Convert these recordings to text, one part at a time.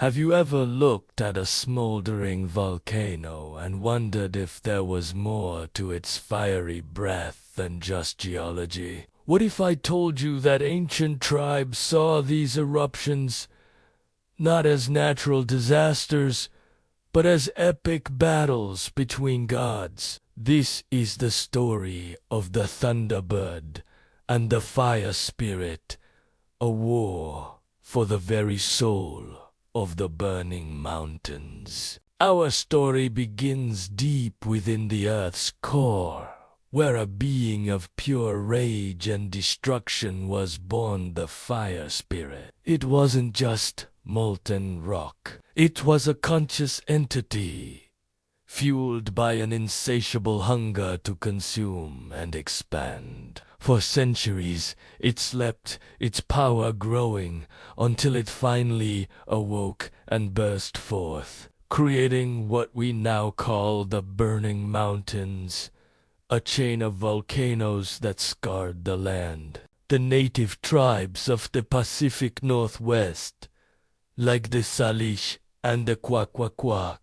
Have you ever looked at a smoldering volcano and wondered if there was more to its fiery breath than just geology? What if I told you that ancient tribes saw these eruptions not as natural disasters, but as epic battles between gods? This is the story of the Thunderbird and the Fire Spirit, a war for the very soul of the burning mountains. Our story begins deep within the Earth's core, where a being of pure rage and destruction was born, the Fire Spirit. It wasn't just molten rock. It was a conscious entity, fueled by an insatiable hunger to consume and expand. For centuries, it slept, its power growing, until it finally awoke and burst forth, creating what we now call the Burning Mountains, a chain of volcanoes that scarred the land. The native tribes of the Pacific Northwest, like the Salish and the Kwakwakwa,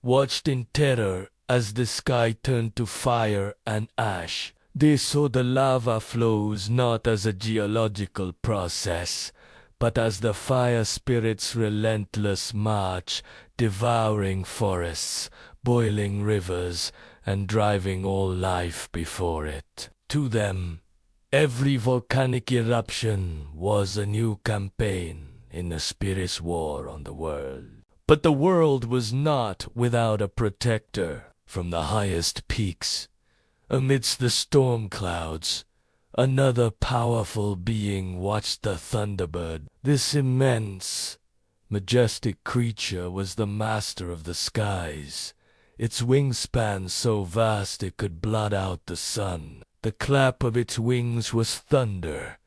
watched in terror as the sky turned to fire and ash. They saw the lava flows not as a geological process, but as the Fire Spirit's relentless march, devouring forests, boiling rivers, and driving all life before it. To them, every volcanic eruption was a new campaign in the Spirit's war on the world. But the world was not without a protector. From the highest peaks, amidst the storm clouds, another powerful being watched the Thunderbird. This immense, majestic creature was the master of the skies, its wingspan so vast it could blot out the sun. The clap of its wings was thunder,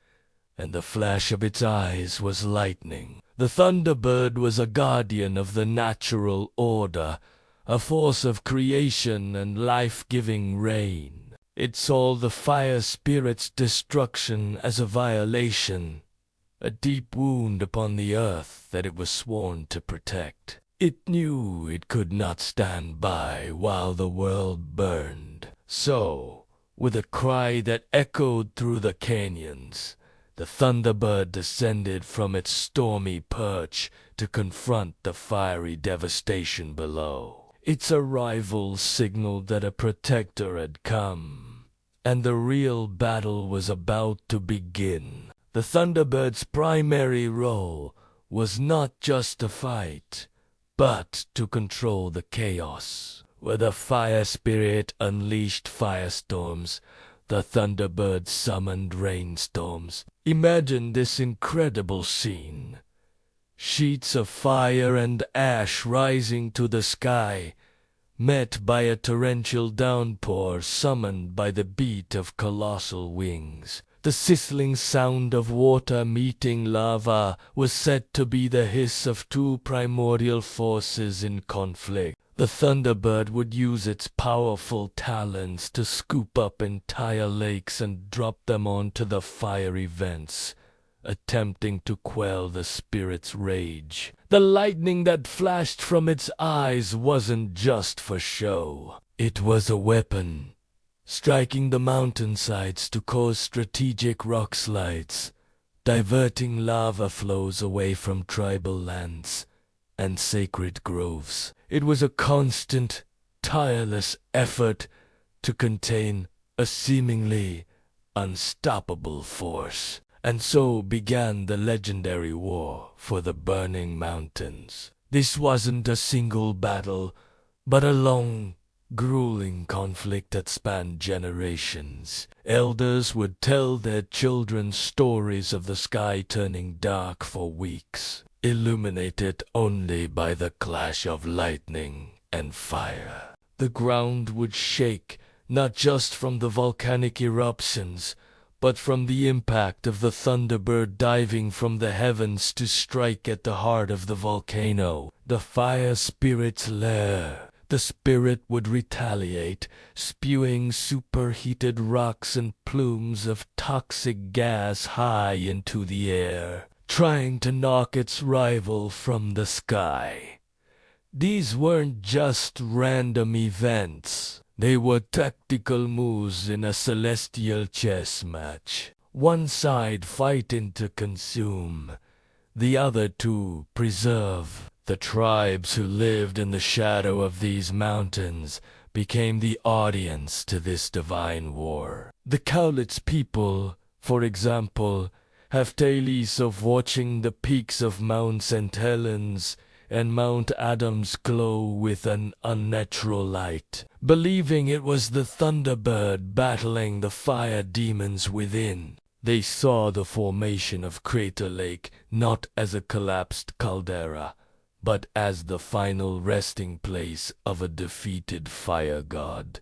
and the flash of its eyes was lightning. The Thunderbird was a guardian of the natural order, a force of creation and life-giving rain. It saw the Fire Spirit's destruction as a violation, a deep wound upon the earth that it was sworn to protect. It knew it could not stand by while the world burned. So, with a cry that echoed through the canyons, the Thunderbird descended from its stormy perch to confront the fiery devastation below. Its arrival signaled that a protector had come, and the real battle was about to begin. The Thunderbird's primary role was not just to fight, but to control the chaos. Where the Fire Spirit unleashed firestorms, the Thunderbird summoned rainstorms. Imagine this incredible scene. Sheets of fire and ash rising to the sky, met by a torrential downpour summoned by the beat of colossal wings. The sizzling sound of water meeting lava was said to be the hiss of two primordial forces in conflict. The Thunderbird would use its powerful talons to scoop up entire lakes and drop them onto the fiery vents, attempting to quell the Spirit's rage. The lightning that flashed from its eyes wasn't just for show. It was a weapon, striking the mountainsides to cause strategic rock slides, diverting lava flows away from tribal lands and sacred groves. It was a constant, tireless effort to contain a seemingly unstoppable force. And so began the legendary war for the Burning Mountains. This wasn't a single battle, but a long, grueling conflict that spanned generations. Elders would tell their children stories of the sky turning dark for weeks, illuminated only by the clash of lightning and fire. The ground would shake, not just from the volcanic eruptions, but from the impact of the Thunderbird diving from the heavens to strike at the heart of the volcano, the Fire Spirit's lair. The Spirit would retaliate, spewing superheated rocks and plumes of toxic gas high into the air. trying to knock its rival from the sky. These weren't just random events. They were tactical moves in a celestial chess match. One side fighting to consume, the other to preserve. The tribes who lived in the shadow of these mountains became the audience to this divine war. The Cowlitz people, for example, have tales of watching the peaks of Mount St. Helens and Mount Adams glow with an unnatural light, believing it was the Thunderbird battling the fire demons within. They saw the formation of Crater Lake not as a collapsed caldera, but as the final resting place of a defeated fire god,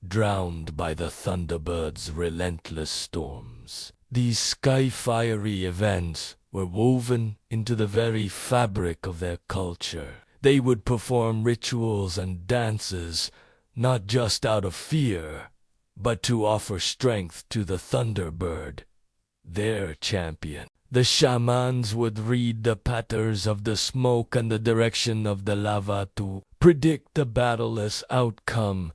drowned by the Thunderbird's relentless storms. These sky-fiery events were woven into the very fabric of their culture. They would perform rituals and dances, not just out of fear, but to offer strength to the Thunderbird, their champion. The shamans would read the patterns of the smoke and the direction of the lava to predict the battleless outcome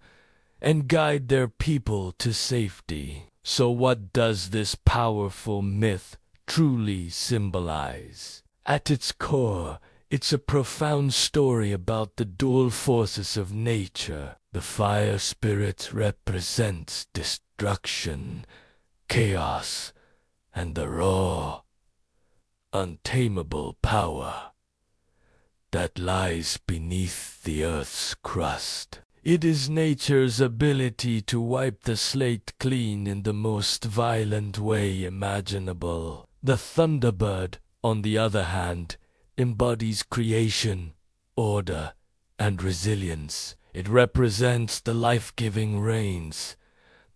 and guide their people to safety. So what does this powerful myth truly symbolize? At its core, it's a profound story about the dual forces of nature. The fire spirit represents destruction, chaos, and the raw, untamable power that lies beneath the earth's crust. It is nature's ability to wipe the slate clean in the most violent way imaginable. The Thunderbird, on the other hand, embodies creation, order, and resilience. It represents the life-giving rains,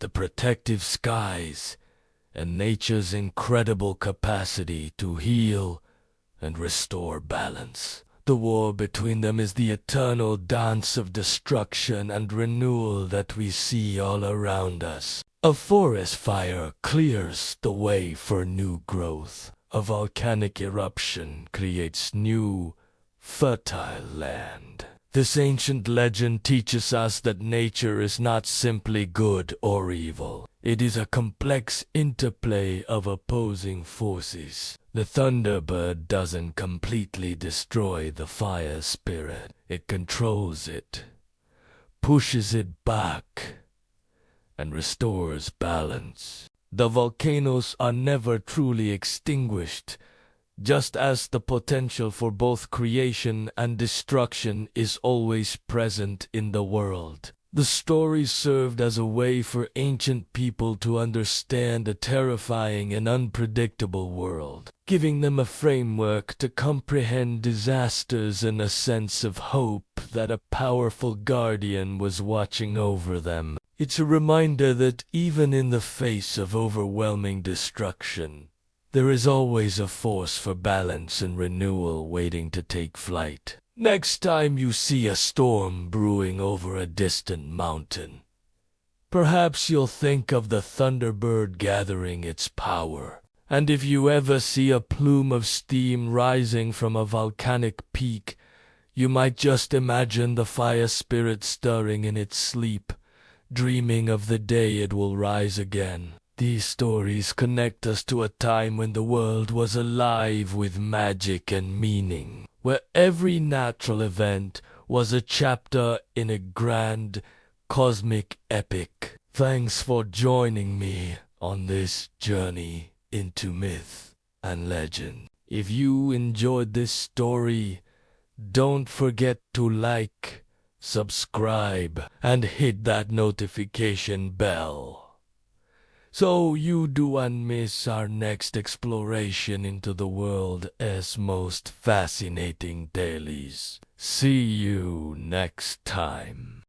the protective skies, and nature's incredible capacity to heal and restore balance. The war between them is the eternal dance of destruction and renewal that we see all around us. A forest fire clears the way for new growth. A volcanic eruption creates new, fertile land. This ancient legend teaches us that nature is not simply good or evil. It is a complex interplay of opposing forces. The Thunderbird doesn't completely destroy the fire spirit. It controls it, pushes it back, and restores balance. The volcanoes are never truly extinguished, just as the potential for both creation and destruction is always present in the world. The story served as a way for ancient people to understand a terrifying and unpredictable world, giving them a framework to comprehend disasters and a sense of hope that a powerful guardian was watching over them. It's a reminder that even in the face of overwhelming destruction, there is always a force for balance and renewal waiting to take flight. Next time you see a storm brewing over a distant mountain, perhaps you'll think of the Thunderbird gathering its power. And if you ever see a plume of steam rising from a volcanic peak, you might just imagine the fire spirit stirring in its sleep, dreaming of the day it will rise again. These stories connect us to a time when the world was alive with magic and meaning, where every natural event was a chapter in a grand cosmic epic. Thanks for joining me on this journey into myth and legend. If you enjoyed this story, don't forget to like, subscribe, and hit that notification bell, so you don't miss our next exploration into the world's most fascinating dailies. See you next time.